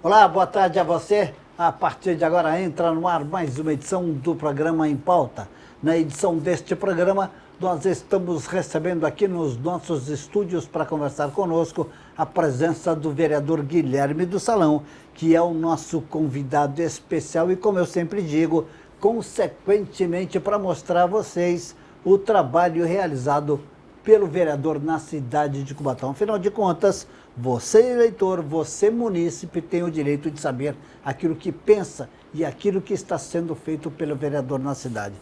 Olá, boa tarde a você. A partir de agora entra no ar mais uma edição do programa Em Pauta. Na edição deste programa, nós estamos recebendo aqui nos nossos estúdios para conversar conosco a presença do vereador Guilherme do Salão, que é o nosso convidado especial e, como eu sempre digo, consequentemente para mostrar a vocês o trabalho realizado pelo vereador na cidade de Cubatão. Afinal de contas, você eleitor, você munícipe tem o direito de saber aquilo que pensa e aquilo que está sendo feito pelo vereador na cidade.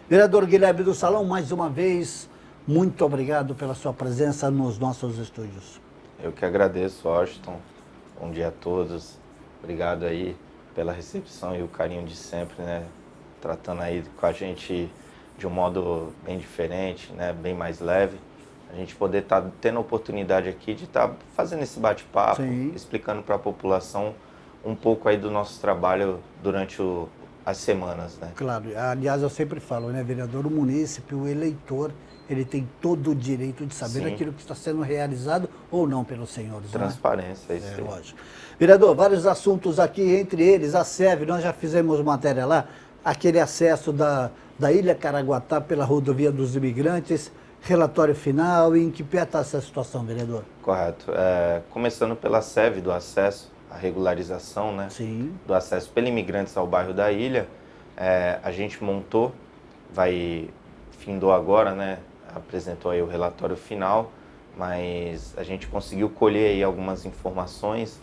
Vereador Guilherme do Salão, mais uma vez, muito obrigado pela sua presença nos nossos estúdios. Eu que agradeço, Washington. Bom dia a todos. Obrigado aí pela recepção e o carinho de sempre, né? Tratando aí com a gente de um modo bem diferente, né? Bem mais leve. A gente poder estar tendo a oportunidade aqui de estar fazendo esse bate-papo, explicando para a população um pouco aí do nosso trabalho durante as semanas, né? Claro, aliás, eu sempre falo, né, vereador, o munícipe, o eleitor, ele tem todo o direito de saber aquilo que está sendo realizado ou não pelos senhores. Transparência, né? Isso aí. Lógico. Vereador, vários assuntos aqui, entre eles a SEV, nós já fizemos matéria lá, aquele acesso da Ilha Caraguatá pela rodovia dos imigrantes, relatório final, e em que pé está essa situação, vereador? Correto. Começando pela SEV, do acesso, a regularização, né? Sim. Do acesso pelos imigrantes ao bairro da Ilha, a gente montou, findou agora, né? Apresentou aí o relatório final, mas a gente conseguiu colher aí algumas informações,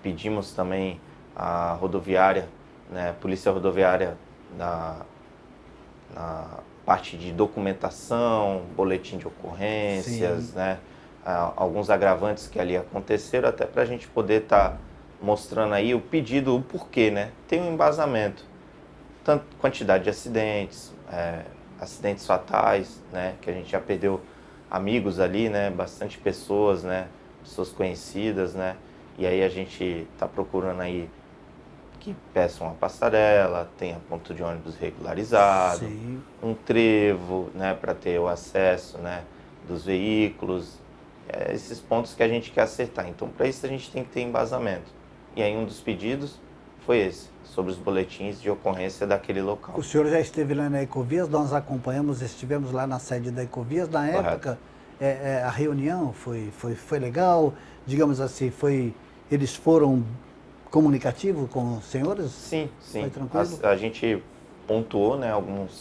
pedimos também a rodoviária, né? Polícia Rodoviária na parte de documentação, boletim de ocorrências, né? Alguns agravantes que ali aconteceram, até para a gente poder estar mostrando aí o pedido, o porquê, né? Tem um embasamento, tanto quantidade de acidentes, acidentes fatais, né? Que a gente já perdeu amigos ali, né? Bastante pessoas, né? Pessoas conhecidas, né? E aí a gente está procurando aí que peçam uma passarela, tenha ponto de ônibus regularizado, um trevo, né, para ter o acesso, né, dos veículos, esses pontos que a gente quer acertar. Então, para isso a gente tem que ter embasamento. E aí um dos pedidos foi esse, sobre os boletins de ocorrência daquele local. O senhor já esteve lá na Ecovias, nós acompanhamos, estivemos lá na sede da Ecovias, na época a reunião foi legal, digamos assim, eles foram comunicativo com os senhores? Sim. Foi tranquilo? A gente pontuou, né,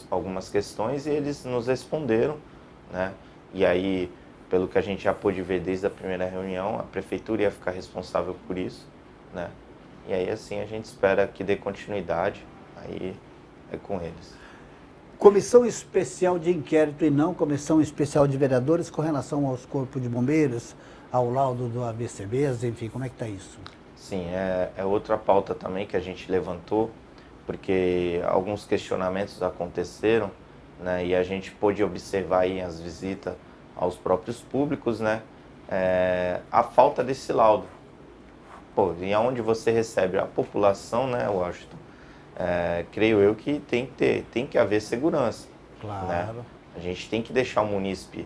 algumas questões e eles nos responderam, né? E aí, pelo que a gente já pôde ver desde a primeira reunião, a prefeitura ia ficar responsável por isso, né? E aí, assim, a gente espera que dê continuidade, aí é com eles. Comissão especial de inquérito e não comissão especial de vereadores com relação aos corpos de bombeiros, ao laudo do ABCBs, enfim, como é que está isso? Sim, é outra pauta também que a gente levantou, porque alguns questionamentos aconteceram, né, e a gente pôde observar aí as visitas aos próprios públicos, né, a falta desse laudo. Pô, e aonde você recebe a população, né, Washington, creio eu que tem que haver segurança. Claro. Né? A gente tem que deixar o munícipe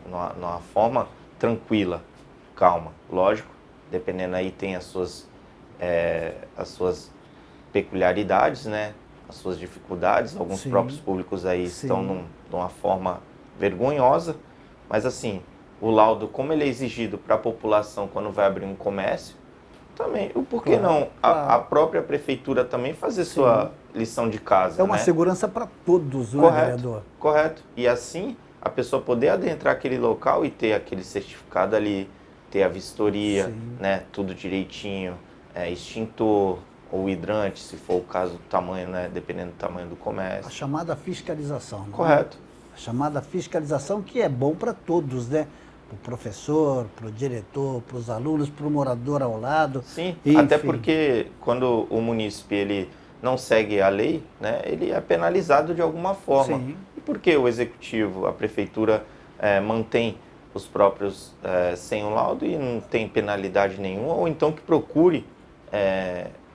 numa forma tranquila, calma, lógico. Dependendo aí tem as suas peculiaridades, né? As suas dificuldades. Alguns próprios públicos aí estão numa forma vergonhosa, mas assim, o laudo, como ele é exigido para a população quando vai abrir um comércio, também, por que não a própria prefeitura também fazer sua lição de casa? É uma segurança para todos, não é, vereador? Correto. E assim, a pessoa poder adentrar aquele local e ter aquele certificado ali, ter a vistoria, né, tudo direitinho, extintor ou hidrante, se for o caso do tamanho, né, dependendo do tamanho do comércio. A chamada fiscalização. Né? Correto. A chamada fiscalização que é bom para todos, né? Para o professor, para o diretor, para os alunos, para o morador ao lado. Sim, enfim. Até porque quando o munícipe ele não segue a lei, né, ele é penalizado de alguma forma. E por que o executivo, a prefeitura mantém os próprios sem o laudo e não tem penalidade nenhuma, ou então que procure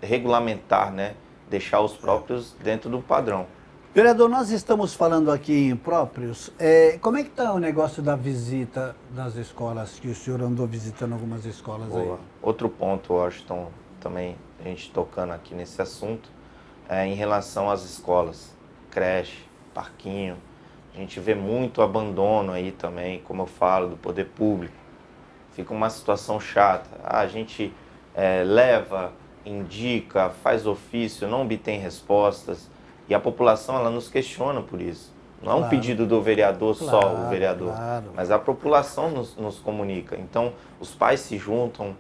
regulamentar, né, deixar os próprios dentro do padrão. Vereador, nós estamos falando aqui em próprios. Como é que está o negócio da visita nas escolas, que o senhor andou visitando algumas escolas aí? Outro ponto, Washington, também, a gente tocando aqui nesse assunto, em relação às escolas, creche, parquinho. A gente vê muito abandono aí também, como eu falo, do poder público. Fica uma situação chata. A gente leva, indica, faz ofício, não obtém respostas. E a população, ela nos questiona por isso. Não é um pedido do vereador só, o vereador, mas a população nos comunica. Então, os pais se juntam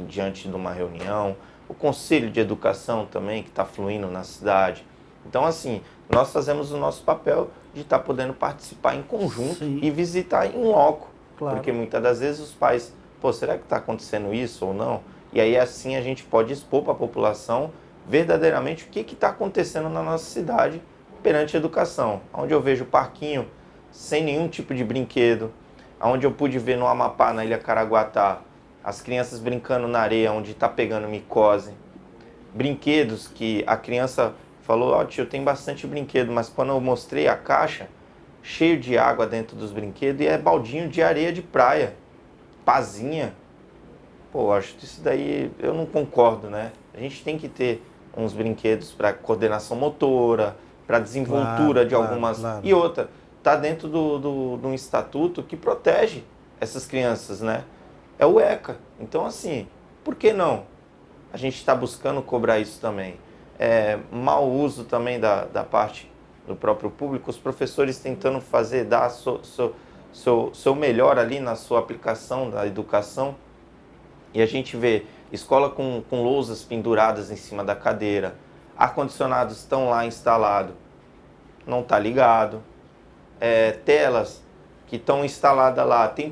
diante de uma reunião, o Conselho de Educação também, que está fluindo na cidade. Então, assim, nós fazemos o nosso papel de estar podendo participar em conjunto e visitar em loco. Porque muitas das vezes os pais, será que está acontecendo isso ou não? E aí, assim, a gente pode expor para a população verdadeiramente o que está acontecendo na nossa cidade perante a educação. Onde eu vejo parquinho sem nenhum tipo de brinquedo, onde eu pude ver no Amapá, na Ilha Caraguatá, as crianças brincando na areia onde está pegando micose. Brinquedos que a criança falou, tio, tem bastante brinquedo, mas quando eu mostrei a caixa, cheio de água dentro dos brinquedos, e é baldinho de areia de praia, pazinha. Acho que isso daí eu não concordo, né? A gente tem que ter uns brinquedos para coordenação motora, para desenvoltura de algumas... E outra, está dentro de um estatuto que protege essas crianças, né? É o ECA. Então, assim, por que não? A gente está buscando cobrar isso também. Mau uso também da parte do próprio público, os professores tentando dar seu melhor ali na sua aplicação da educação. E a gente vê escola com lousas penduradas em cima da cadeira, ar-condicionados estão lá instalados, não está ligado, telas que estão instaladas lá, tem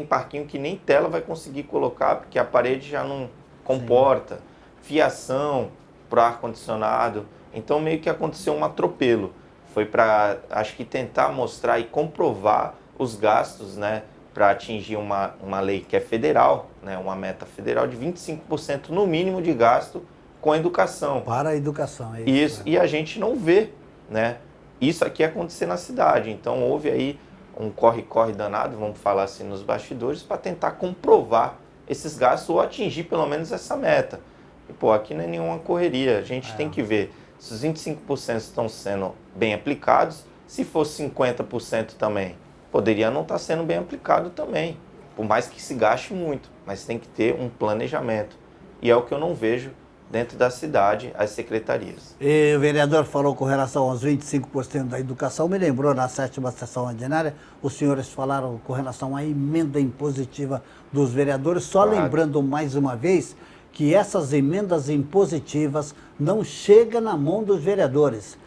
parquinho que nem tela vai conseguir colocar, porque a parede já não comporta, fiação para o ar-condicionado, então meio que aconteceu um atropelo, foi para, acho que tentar mostrar e comprovar os gastos, né, para atingir uma lei que é federal, né, uma meta federal de 25% no mínimo de gasto com a educação. Para a educação, é isso. E a gente não vê, né, isso aqui acontecer na cidade. Então houve aí um corre-corre danado, vamos falar assim, nos bastidores, para tentar comprovar esses gastos ou atingir pelo menos essa meta. E, aqui não é nenhuma correria, a gente tem que ver se os 25% estão sendo bem aplicados, se fosse 50% também. Poderia não estar sendo bem aplicado também, por mais que se gaste muito, mas tem que ter um planejamento. E é o que eu não vejo dentro da cidade, as secretarias. E o vereador falou com relação aos 25% da educação, me lembrou na 7ª sessão ordinária, os senhores falaram com relação à emenda impositiva dos vereadores, só lembrando mais uma vez que essas emendas impositivas não chegam na mão dos vereadores.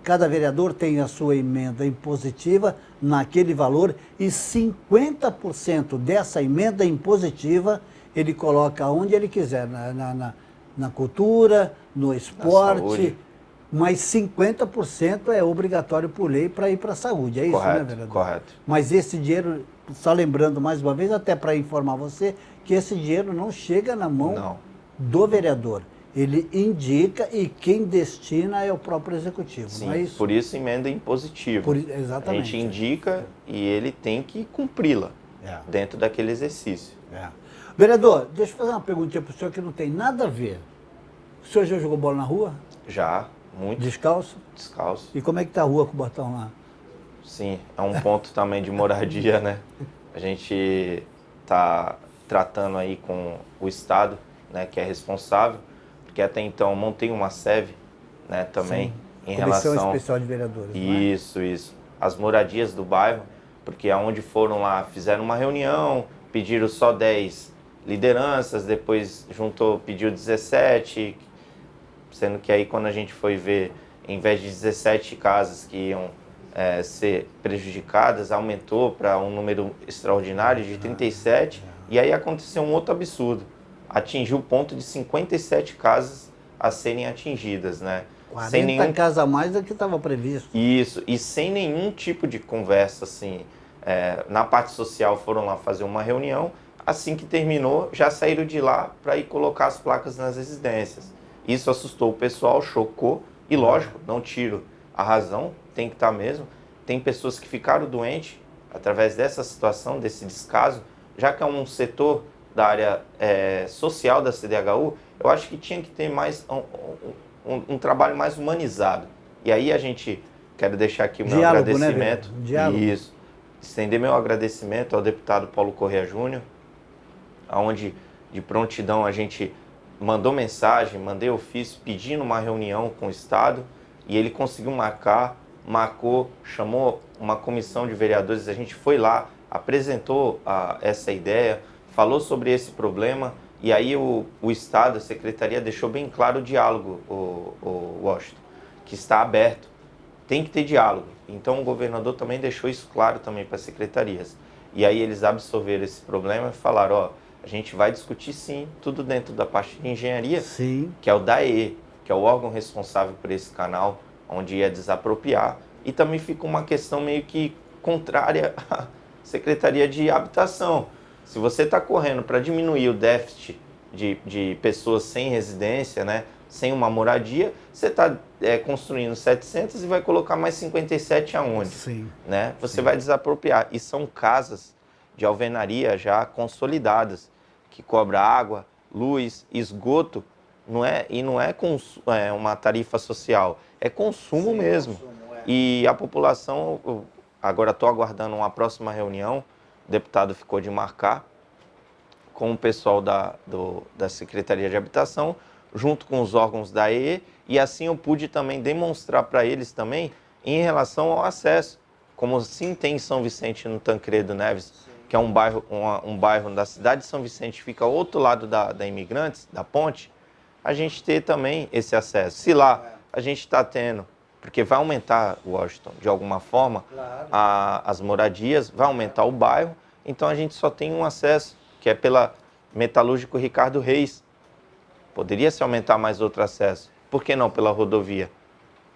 Cada vereador tem a sua emenda impositiva naquele valor e 50% dessa emenda impositiva ele coloca onde ele quiser, na cultura, no esporte, mas 50% é obrigatório por lei para ir para a saúde, é isso, correto, né, vereador? Correto. Mas esse dinheiro, só lembrando mais uma vez, até para informar você, que esse dinheiro não chega na mão do vereador. Ele indica e quem destina é o próprio executivo, Sim, não é isso? Por isso emenda impositiva. Exatamente. A gente indica e ele tem que cumpri-la dentro daquele exercício. Vereador, deixa eu fazer uma perguntinha para o senhor que não tem nada a ver. O senhor já jogou bola na rua? Já, muito. Descalço? Descalço. E como é que tá a rua com o botão lá? Sim, é um ponto também de moradia, né? A gente está tratando aí com o Estado, né, que é responsável, porque até então montei uma SEV, né, também, em Comissão relação... Especial de Vereadores, Isso. As moradias do bairro, porque aonde foram lá, fizeram uma reunião, pediram só 10 lideranças, depois pediu 17, sendo que aí quando a gente foi ver, em vez de 17 casas que iam ser prejudicadas, aumentou para um número extraordinário de 37, e aí aconteceu um outro absurdo. Atingiu o ponto de 57 casas a serem atingidas, né? 40 casas a mais do que estava previsto. Isso, e sem nenhum tipo de conversa, assim. Na parte social foram lá fazer uma reunião, assim que terminou, já saíram de lá para ir colocar as placas nas residências. Isso assustou o pessoal, chocou, e lógico, não tiro a razão, tem que estar mesmo. Tem pessoas que ficaram doentes através dessa situação, desse descaso, já que é um setor da área social da CDHU, eu acho que tinha que ter mais um trabalho mais humanizado. E aí quero deixar aqui o meu agradecimento. Né, Diálogo. Isso. Estender meu agradecimento ao deputado Paulo Correa Júnior, onde de prontidão a gente mandou mensagem, mandei ofício pedindo uma reunião com o Estado e ele conseguiu marcou, chamou uma comissão de vereadores, a gente foi lá, apresentou essa ideia, falou sobre esse problema e aí o Estado, a Secretaria deixou bem claro o diálogo, o Washington, que está aberto, tem que ter diálogo. Então o governador também deixou isso claro também para as secretarias. E aí eles absorveram esse problema e falaram, a gente vai discutir sim, tudo dentro da parte de engenharia, sim, que é o DAE, que é o órgão responsável por esse canal, onde ia desapropriar. E também fica uma questão meio que contrária à Secretaria de Habitação. Se você está correndo para diminuir o déficit de pessoas sem residência, né, sem uma moradia, você está construindo 700 e vai colocar mais 57 aonde? Sim. Né? Você vai desapropriar. E são casas de alvenaria já consolidadas, que cobra água, luz, esgoto, não é uma tarifa social, é consumo mesmo. E a população, agora estou aguardando uma próxima reunião, o deputado ficou de marcar com o pessoal da Secretaria de Habitação, junto com os órgãos da EE, e assim eu pude também demonstrar para eles também em relação ao acesso, como sim tem em São Vicente no Tancredo Neves, que é um bairro da cidade de São Vicente, fica ao outro lado da Imigrantes, da ponte, a gente ter também esse acesso. Se lá a gente está tendo, porque vai aumentar, Washington, de alguma forma, as moradias, vai aumentar o bairro, então a gente só tem um acesso, que é pela Metalúrgico Ricardo Reis. Poderia se aumentar mais outro acesso. Por que não pela rodovia?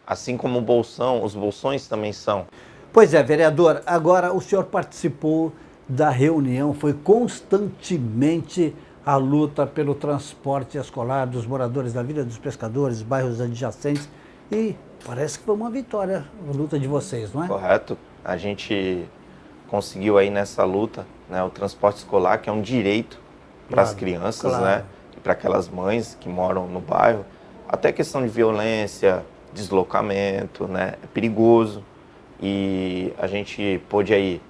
Assim como o Bolsão, os bolsões também são. Pois é, vereador, agora o senhor participou da reunião, foi constantemente a luta pelo transporte escolar dos moradores da Vila dos Pescadores, bairros adjacentes, e parece que foi uma vitória a luta de vocês, não é? Correto. A gente conseguiu aí nessa luta, né, o transporte escolar, que é um direito para as crianças, né, e para aquelas mães que moram no bairro. Até questão de violência, deslocamento, né, é perigoso. E a gente pôde aí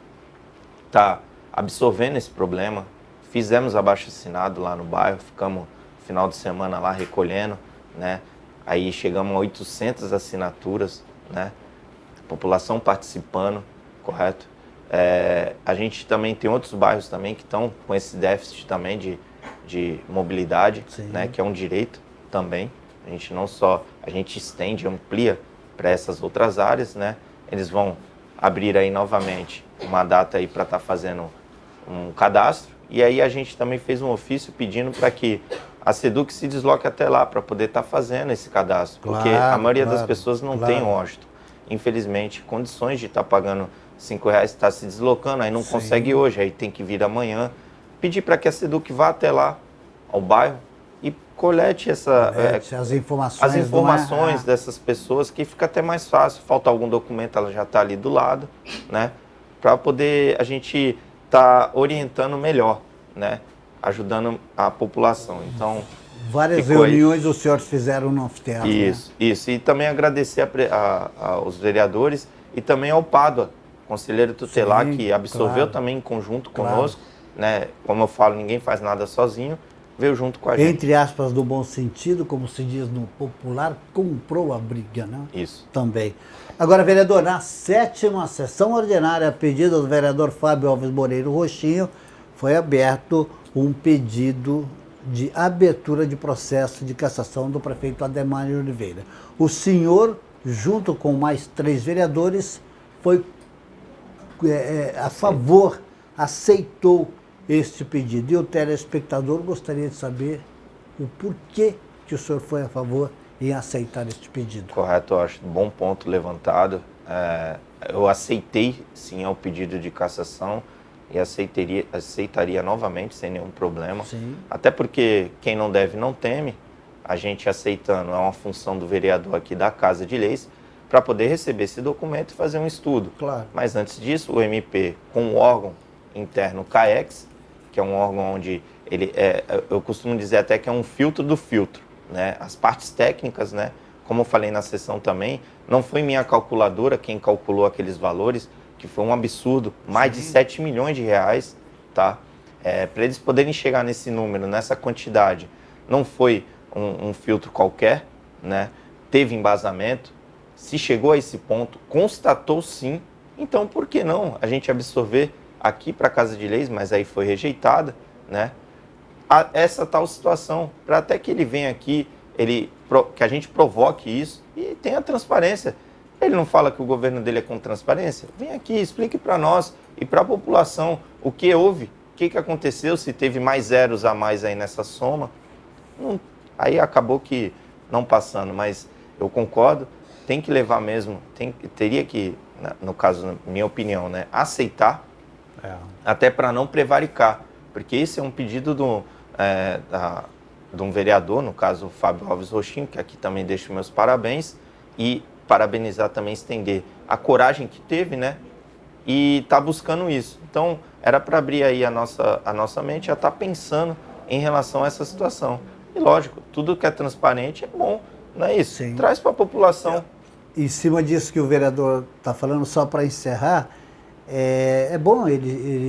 tá absorvendo esse problema. Fizemos abaixo-assinado lá no bairro, ficamos no final de semana lá recolhendo, né? Aí chegamos a 800 assinaturas, né? População participando, correto? A gente também tem outros bairros também que estão com esse déficit também de mobilidade, né? Que é um direito também. A gente não só, a gente estende, amplia para essas outras áreas, né? Eles vão abrir aí novamente uma data aí para estar fazendo um cadastro, e aí a gente também fez um ofício pedindo para que a SEDUC se desloque até lá para poder estar fazendo esse cadastro, porque a maioria das pessoas não tem, Washington, infelizmente, condições de estar pagando R$5, está se deslocando, aí não consegue hoje, aí tem que vir amanhã, pedir para que a SEDUC vá até lá, ao bairro, e colete as informações dessas pessoas, que fica até mais fácil. Falta algum documento, ela já está ali do lado, né? Para poder a gente estar orientando melhor, né? Ajudando a população. Então, várias reuniões os senhores fizeram no anfiteatro. Isso, né? Isso. E também agradecer aos vereadores e também ao Pádua, conselheiro tutelar, que absorveu também em conjunto conosco, né? Como eu falo, ninguém faz nada sozinho. Veio junto com a gente. Entre aspas, no bom sentido, como se diz no popular, comprou a briga, né? Isso. Também. Agora, vereador, na 7ª sessão ordinária, a pedido do vereador Fábio Alves Moreira Roxinho, foi aberto um pedido de abertura de processo de cassação do prefeito Ademar Oliveira. O senhor, junto com mais 3 vereadores, foi a favor, aceitou este pedido. E o telespectador gostaria de saber o porquê que o senhor foi a favor em aceitar este pedido. Correto, eu acho. Bom ponto levantado. Eu aceitei, sim, ao pedido de cassação e aceitaria novamente, sem nenhum problema. Sim. Até porque quem não deve não teme. A gente aceitando é uma função do vereador aqui da Casa de Leis para poder receber esse documento e fazer um estudo. Claro. Mas antes disso, o MP, com o órgão interno CAEX, que é um órgão onde eu costumo dizer até que é um filtro do filtro, né? As partes técnicas, né? Como eu falei na sessão também, não foi minha calculadora quem calculou aqueles valores, que foi um absurdo, mais de 7 milhões de reais, tá? Para eles poderem chegar nesse número, nessa quantidade, não foi um filtro qualquer, né? Teve embasamento, se chegou a esse ponto, constatou sim, então por que não a gente absorver aqui para a Casa de Leis, mas aí foi rejeitada, né? Essa tal situação, para até que ele venha aqui, que a gente provoque isso e tenha transparência. Ele não fala que o governo dele é com transparência? Vem aqui, explique para nós e para a população o que houve, o que aconteceu, se teve mais zeros a mais aí nessa soma. Aí acabou que não passando, mas eu concordo, tem que levar mesmo, teria que, no caso, na minha opinião, né, aceitar, até para não prevaricar, porque esse é um pedido de um vereador, no caso, Fábio Alves Rochinho, que aqui também deixo meus parabéns, e parabenizar também, estender a coragem que teve, né, e está buscando isso. Então, era para abrir aí a nossa mente, já está pensando em relação a essa situação. E lógico, tudo que é transparente é bom, não é isso? Sim. Traz para a população. Em cima disso que o vereador está falando, só para encerrar, é bom,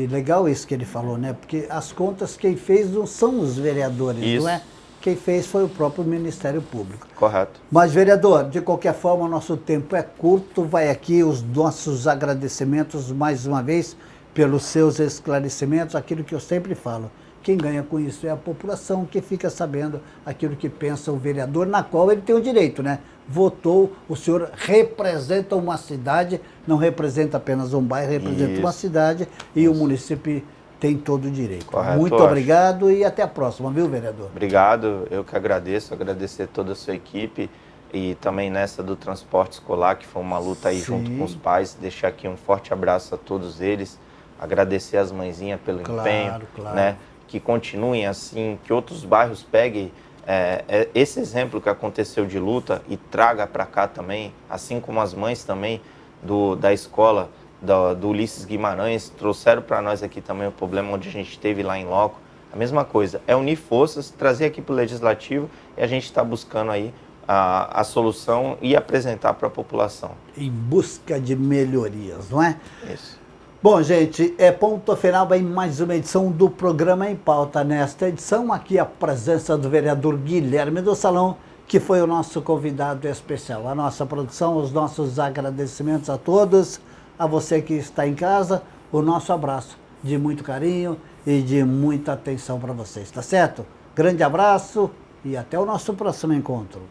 legal isso que ele falou, né? Porque as contas quem fez não são os vereadores, isso. Não é? Quem fez foi o próprio Ministério Público. Correto. Mas, vereador, de qualquer forma, o nosso tempo é curto. Vai aqui os nossos agradecimentos, mais uma vez, pelos seus esclarecimentos, aquilo que eu sempre falo. Quem ganha com isso é a população, que fica sabendo aquilo que pensa o vereador, na qual ele tem o direito, né? Votou, o senhor representa uma cidade, não representa apenas um bairro, representa uma cidade e o município tem todo o direito. Correto, muito obrigado e até a próxima, viu, vereador? Obrigado, eu que agradecer toda a sua equipe e também nessa do transporte escolar, que foi uma luta aí junto com os pais. Deixar aqui um forte abraço a todos eles, agradecer as mãezinhas pelo empenho, né? Que continuem assim, que outros bairros peguem esse exemplo que aconteceu de luta e traga para cá também, assim como as mães também da escola, do Ulisses Guimarães, trouxeram para nós aqui também o problema onde a gente teve lá em loco. A mesma coisa, é unir forças, trazer aqui para o Legislativo e a gente está buscando aí a solução e apresentar para a população. Em busca de melhorias, não é? Isso. Bom, gente, ponto final em mais uma edição do programa Em Pauta. Nesta edição, aqui a presença do vereador Guilherme do Salão, que foi o nosso convidado especial. A nossa produção, os nossos agradecimentos a todos, a você que está em casa, o nosso abraço de muito carinho e de muita atenção para vocês, tá certo? Grande abraço e até o nosso próximo encontro.